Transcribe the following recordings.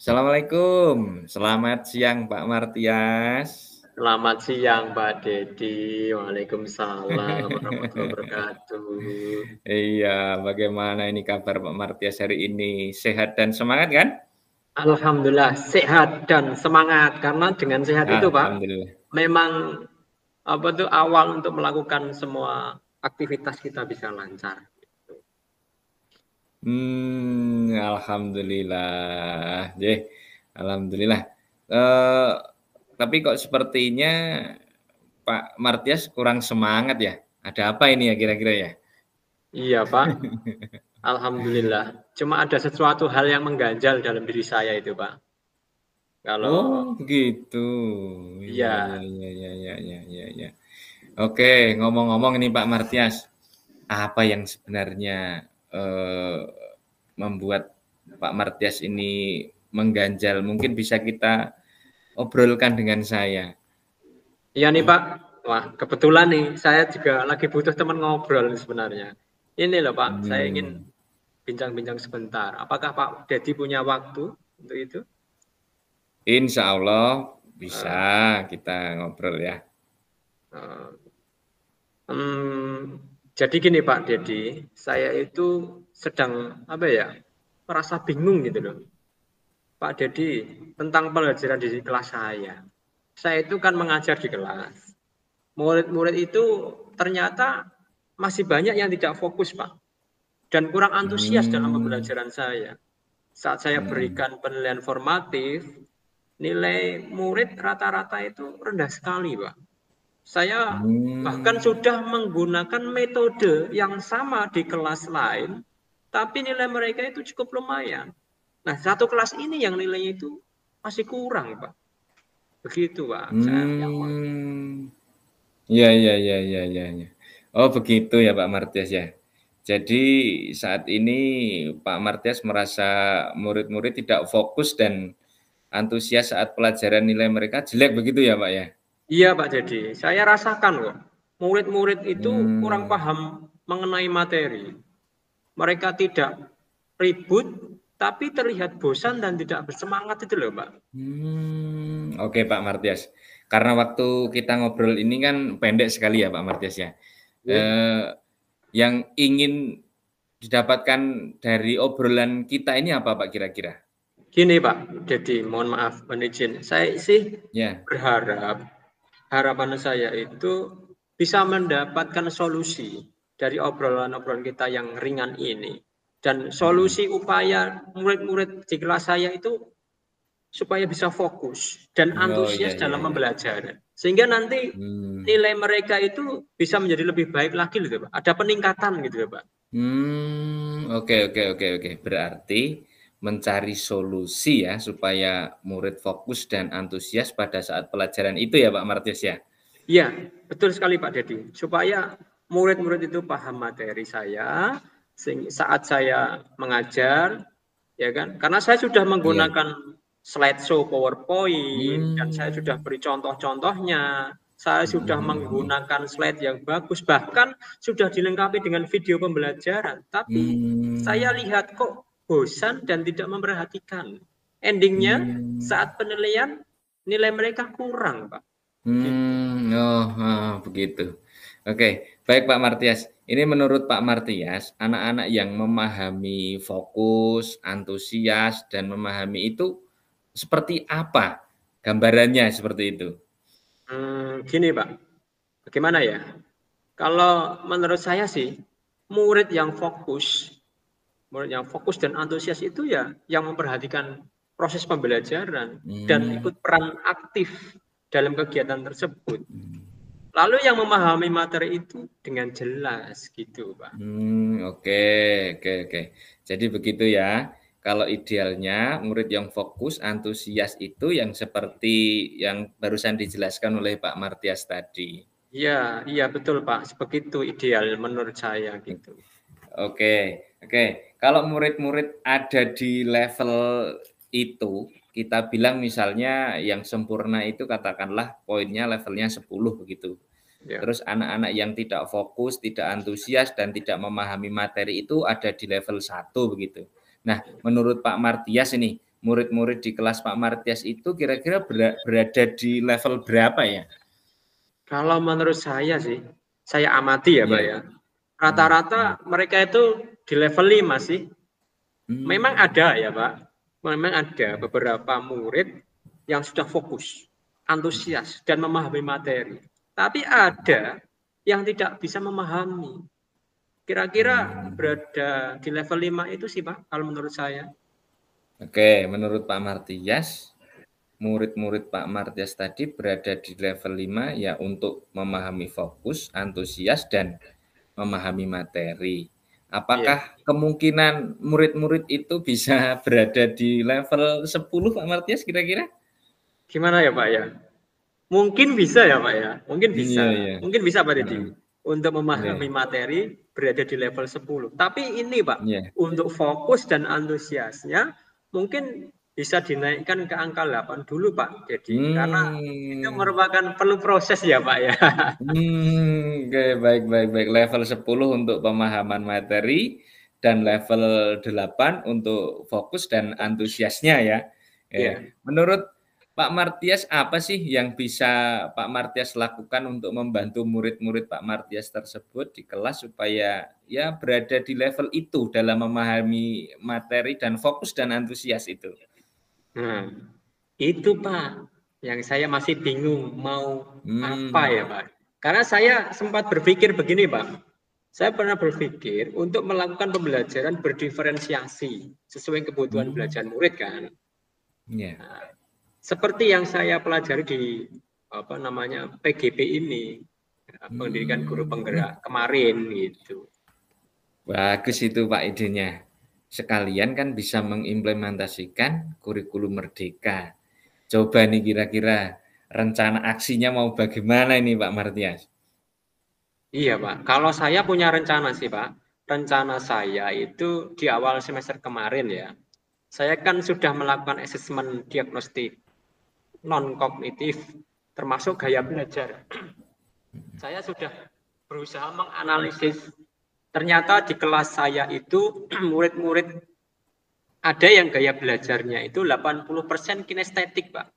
Assalamualaikum, selamat siang Pak Martias. Selamat siang Pak Dedi. Waalaikumsalam warahmatullahi wabarakatuh. Iya, bagaimana ini kabar Pak Martias hari ini? Sehat dan semangat kan? Alhamdulillah sehat dan semangat karena dengan sehat itu Pak, Alhamdulillah. memang awal untuk melakukan semua aktivitas kita bisa lancar. Alhamdulillah. Alhamdulillah. Eh, tapi kok sepertinya Pak Martias kurang semangat ya? Ada apa ini ya kira-kira ya? Iya Pak, alhamdulillah. Cuma ada sesuatu hal yang mengganjal dalam diri saya itu Pak. Oh, Kalau begitu. Iya, iya, iya, iya, iya, iya, iya, iya, iya. Oke, ngomong-ngomong ini Pak Martias, apa yang sebenarnya eh, membuat Pak Martias ini mengganjal? Mungkin bisa kita obrolkan dengan saya. iya nih Pak. Wah, kebetulan nih saya juga lagi butuh teman ngobrol sebenarnya. Ini loh Pak, saya ingin Hmm, bincang-bincang sebentar. Apakah Pak Dedi punya waktu untuk itu? Insya Allah bisa Uh, kita ngobrol ya. uh, jadi gini Pak Dedi, saya itu sedang merasa bingung gitu loh. Pak Dedi, tentang pelajaran di kelas saya. Saya itu kan mengajar di kelas. Murid-murid itu ternyata masih banyak yang tidak fokus Pak. Dan kurang antusias dalam Hmm, pembelajaran saya. Saat saya hmm, berikan penilaian formatif, nilai murid rata-rata itu rendah sekali, Pak. Saya bahkan hmm, sudah menggunakan metode yang sama di kelas lain, tapi nilai mereka itu cukup lumayan. Nah, satu kelas ini yang nilainya itu masih kurang, Pak. Begitu, Pak. Saya yang mau. hmm. Iya, iya, iya, iya, iya, iya. Oh, begitu ya Pak Martias ya. Jadi saat ini Pak Martias merasa murid-murid tidak fokus dan antusias saat pelajaran nilai mereka jelek begitu ya Pak ya? Iya, Pak. Jadi, saya rasakan kok. Murid-murid itu kurang Hmm, paham mengenai materi. Mereka tidak ribut, tapi terlihat bosan dan tidak bersemangat itu loh, Pak. Oke Pak Martias. Karena waktu kita ngobrol ini kan pendek sekali ya Pak Martias ya. Yeah. Eh, yang ingin didapatkan dari obrolan kita ini apa Pak kira-kira? Gini Pak, jadi mohon maaf, mohon izin. Saya sih Ya. berharap, harapan saya itu bisa mendapatkan solusi dari obrolan-obrolan kita yang ringan ini. Dan Mm-mm. solusi upaya murid-murid di kelas saya itu supaya bisa fokus dan Oh iya antusias iya dalam iya. pembelajaran. Sehingga nanti Hmm. nilai mereka itu bisa menjadi lebih baik lagi gitu Pak. Ada peningkatan gitu ya Pak. Oke oke oke oke. Berarti mencari solusi ya supaya murid fokus dan antusias pada saat pelajaran itu ya Pak Martius ya? Iya, betul sekali Pak Dedi. Supaya murid-murid itu paham materi saya saat saya mengajar, ya kan? Karena saya sudah Iya. menggunakan slideshow PowerPoint dan saya sudah Mmm. beri contoh-contohnya. Saya Mhm sudah mhm mhm. menggunakan slide yang bagus, bahkan sudah dilengkapi dengan video pembelajaran. Tapi saya Mmm. lihat kok bosan dan tidak memperhatikan. Endingnya Mmm. saat penilaian nilai mereka kurang, Pak. Begitu. Oh, heeh, begitu. Oke, baik Pak Martias. Ini menurut Pak Martias, anak-anak yang memahami fokus, antusias, dan memahami itu seperti apa gambarannya seperti itu? Gini Pak, bagaimana ya? Kalau menurut saya sih, murid yang fokus, murid yang fokus dan antusias itu ya yang memperhatikan proses pembelajaran dan Mmm, ikut peran aktif dalam kegiatan tersebut. mhm. Lalu yang memahami materi itu dengan jelas gitu, Pak. Oke oke oke. Jadi begitu ya, kalau idealnya murid yang fokus, antusias itu yang seperti yang barusan dijelaskan oleh Pak Martias tadi. Iya, iya betul Pak, begitu ideal menurut saya gitu. Oke oke. Kalau murid-murid ada di level itu, kita bilang misalnya yang sempurna itu katakanlah poinnya levelnya 10 begitu. Ya. Terus anak-anak yang tidak fokus, tidak antusias, dan tidak memahami materi itu ada di level 1 begitu. Nah, menurut Pak Martias ini, murid-murid di kelas Pak Martias itu kira-kira berada di level berapa ya? Kalau menurut saya sih, saya amati ya Pak Iya. ya, rata-rata mereka itu di level 5 sih. Memang ada ya Pak, memang ada beberapa murid yang sudah fokus, antusias, dan memahami materi. Tapi ada yang tidak bisa memahami. Kira-kira berada di level 5 itu sih Pak, kalau menurut saya. Oke, menurut Pak Martias, murid-murid Pak Martias tadi berada di level 5 ya untuk memahami fokus, antusias, dan memahami materi. Iya. Apakah kemungkinan murid-murid itu bisa berada di level 10 Pak Martias kira-kira? Gimana ya Pak ya? Mungkin bisa ya Pak ya, mungkin Iya, bisa. iya. Mungkin bisa Pak Deddy. Heeh. Untuk memahami Iya. materi berada di level 10. Tapi ini Pak, Iya. untuk fokus dan antusiasnya mungkin bisa dinaikkan ke angka 8 dulu Pak Deddy. Karena itu merupakan perlu proses ya Pak ya. Oke, baik, baik, baik. Level 10 untuk pemahaman materi dan level 8 untuk fokus dan antusiasnya ya. Iya. Menurut Pak Martias apa sih yang bisa Pak Martias lakukan untuk membantu murid-murid Pak Martias tersebut di kelas supaya ya berada di level itu dalam memahami materi dan fokus dan antusias itu? Nah, itu Pak yang saya masih bingung mau apa Hmm. ya Pak. Karena saya sempat berpikir begini Pak. Saya pernah berpikir untuk melakukan pembelajaran berdiferensiasi sesuai kebutuhan Hmm. belajar murid kan. Ya. Nah, seperti yang saya pelajari di PGP ini, pendidikan guru Hmm. penggerak kemarin gitu. Bagus itu Pak idenya. Sekalian kan bisa mengimplementasikan kurikulum merdeka. Coba nih kira-kira rencana aksinya mau bagaimana ini Pak Martias? Iya Pak, kalau saya punya rencana sih Pak. Rencana saya itu di awal semester kemarin ya. Saya kan sudah melakukan asesmen diagnostik non kognitif termasuk gaya belajar. Saya sudah berusaha menganalisis ternyata di kelas saya itu murid-murid ada yang gaya belajarnya itu 80% kinestetik, Pak.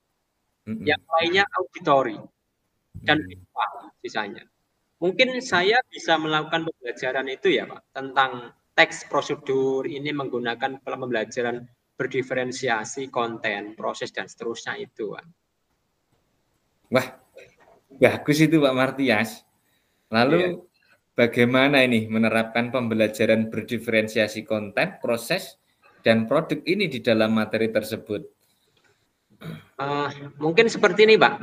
Yang lainnya auditori dan visual sisanya. Mungkin saya bisa melakukan pembelajaran itu ya, Pak, tentang teks prosedur ini menggunakan pembelajaran berdiferensiasi konten, proses dan seterusnya itu, Pak. Wah, bagus itu Pak Martias. Iya. Lalu bagaimana ini menerapkan pembelajaran berdiferensiasi konten, proses, dan produk ini di dalam materi tersebut? Mungkin seperti ini, Pak.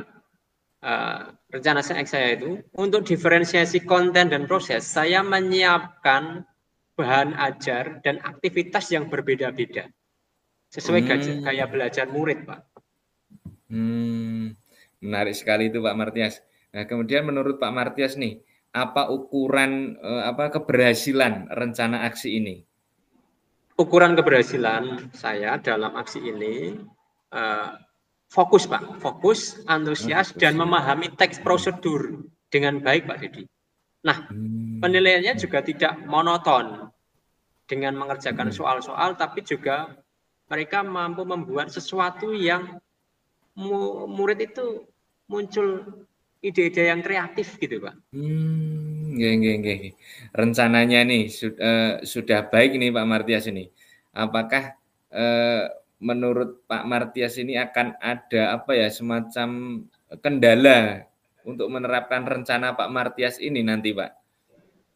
Rencana saya itu untuk diferensiasi konten dan proses, saya menyiapkan bahan ajar dan aktivitas yang berbeda-beda sesuai gaya belajar murid, Pak. Menarik sekali itu Pak Martias. Nah, kemudian menurut Pak Martias nih, apa ukuran keberhasilan rencana aksi ini? Ukuran keberhasilan saya dalam aksi ini fokus, Pak. Fokus, antusias, Fokus dan ya. memahami teks prosedur dengan baik, Pak Didi. Nah, penilaiannya juga tidak monoton dengan mengerjakan soal-soal, tapi juga mereka mampu membuat sesuatu yang murid itu muncul ide-ide yang kreatif gitu, Pak. Nggih. Rencananya nih sudah baik nih Pak Martias ini. Apakah menurut Pak Martias ini akan ada semacam kendala untuk menerapkan rencana Pak Martias ini nanti, Pak?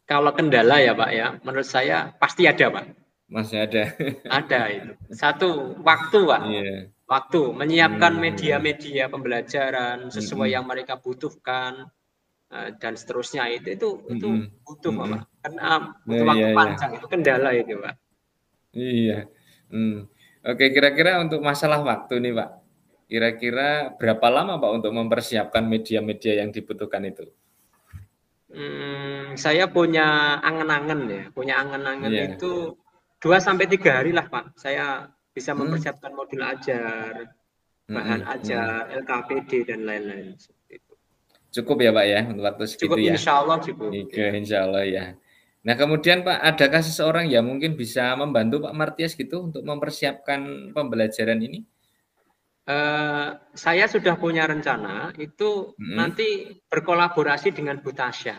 Kalau kendala ya, Pak ya, menurut saya pasti ada, Pak. Masih ada. Ada itu. Satu, waktu, Pak. Iya. Waktu menyiapkan media-media pembelajaran sesuai yang mereka butuhkan dan seterusnya itu butuh, Pak. Karena butuh waktu Iya. panjang, itu kendala itu, Pak. Iya. Oke, kira-kira untuk masalah waktu nih, Pak. Kira-kira berapa lama, Pak, untuk mempersiapkan media-media yang dibutuhkan itu? Saya punya angan-angan ya, punya angan-angan Iya. itu 2 sampai 3 hari lah, Pak. Saya bisa Mmm, mempersiapkan modul ajar, bahan mhm. ajar, LKPD dan lain-lain seperti itu. Cukup ya, Pak, ya, untuk waktu Cukup segitu ya? insya Allah cukup. Oke, Ya. insyaallah ya. Nah, kemudian Pak, adakah seseorang yang mungkin bisa membantu Pak Martias gitu untuk mempersiapkan pembelajaran ini? Saya sudah punya rencana itu Mhm. nanti berkolaborasi dengan Bu Tasya.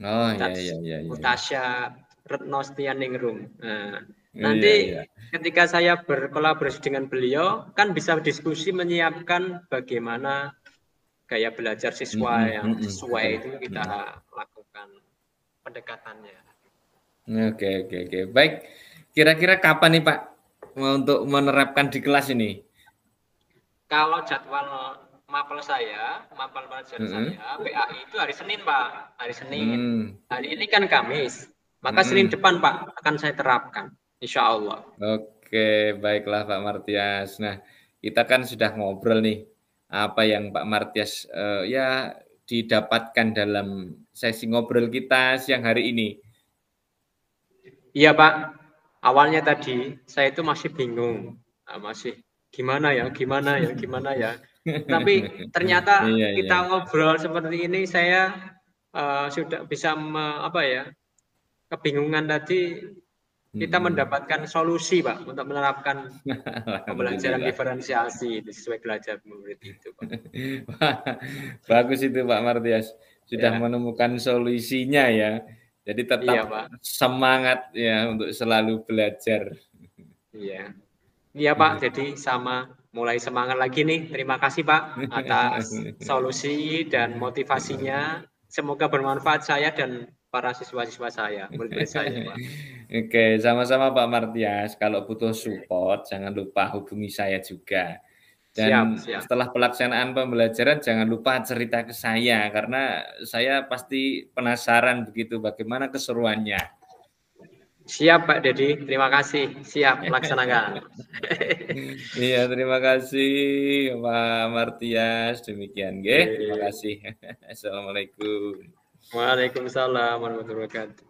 Oh, ya ya ya Bu ya ya. Tasya Retno Stianingrum. Nah, nanti Iya iya. ketika saya berkolaborasi dengan beliau, kan bisa diskusi menyiapkan bagaimana gaya belajar siswa Mhm yang mhm, sesuai betul, itu kita mhm. lakukan pendekatannya. Oke oke oke. Baik, kira-kira kapan nih Pak, untuk menerapkan di kelas ini? Kalau jadwal mapel pelajaran Mhm. saya, PAI itu hari Senin, Pak. Hari Senin. Mmm, Hari ini kan Kamis. Maka Senin mhm. depan, Pak, akan saya terapkan. Insya Allah. Oke, baiklah Pak Martias. Nah, kita kan sudah ngobrol nih, apa yang Pak Martias, ya didapatkan dalam sesi ngobrol kita siang hari ini. Iya, Pak. Awalnya tadi saya itu masih bingung. Masih gimana ya, gimana ya, gimana ya. Tapi ternyata Iya iya. kita ngobrol seperti ini saya sudah bisa apa ya, kebingungan tadi kita Mhm. mendapatkan solusi, Pak, untuk menerapkan pembelajaran Alhamdulillah. diferensiasi itu sesuai belajar murid itu, Pak. Wah, bagus itu Pak Martias, sudah Ya, menemukan solusinya ya. Jadi iya, tetap Pak. semangat ya untuk selalu belajar. Iya. Iya, Pak. Jadi sama mulai semangat lagi nih. Terima kasih, Pak, atas solusi dan motivasinya. Semoga bermanfaat saya dan para siswa-siswa saya, murid-murid saya, Pak. Oke, sama-sama Pak Martias. Kalau butuh support, jangan lupa hubungi saya juga. Siap, Dan siap. setelah pelaksanaan pembelajaran, jangan lupa cerita ke saya, karena saya pasti penasaran begitu bagaimana keseruannya. Siap, Pak Dedi. Terima kasih. Siap, laksanakan. Iya, terima kasih Pak Martias. Demikian nggih, terima Oke. kasih. Assalamualaikum. Waalaikumsalam warahmatullahi wabarakatuh.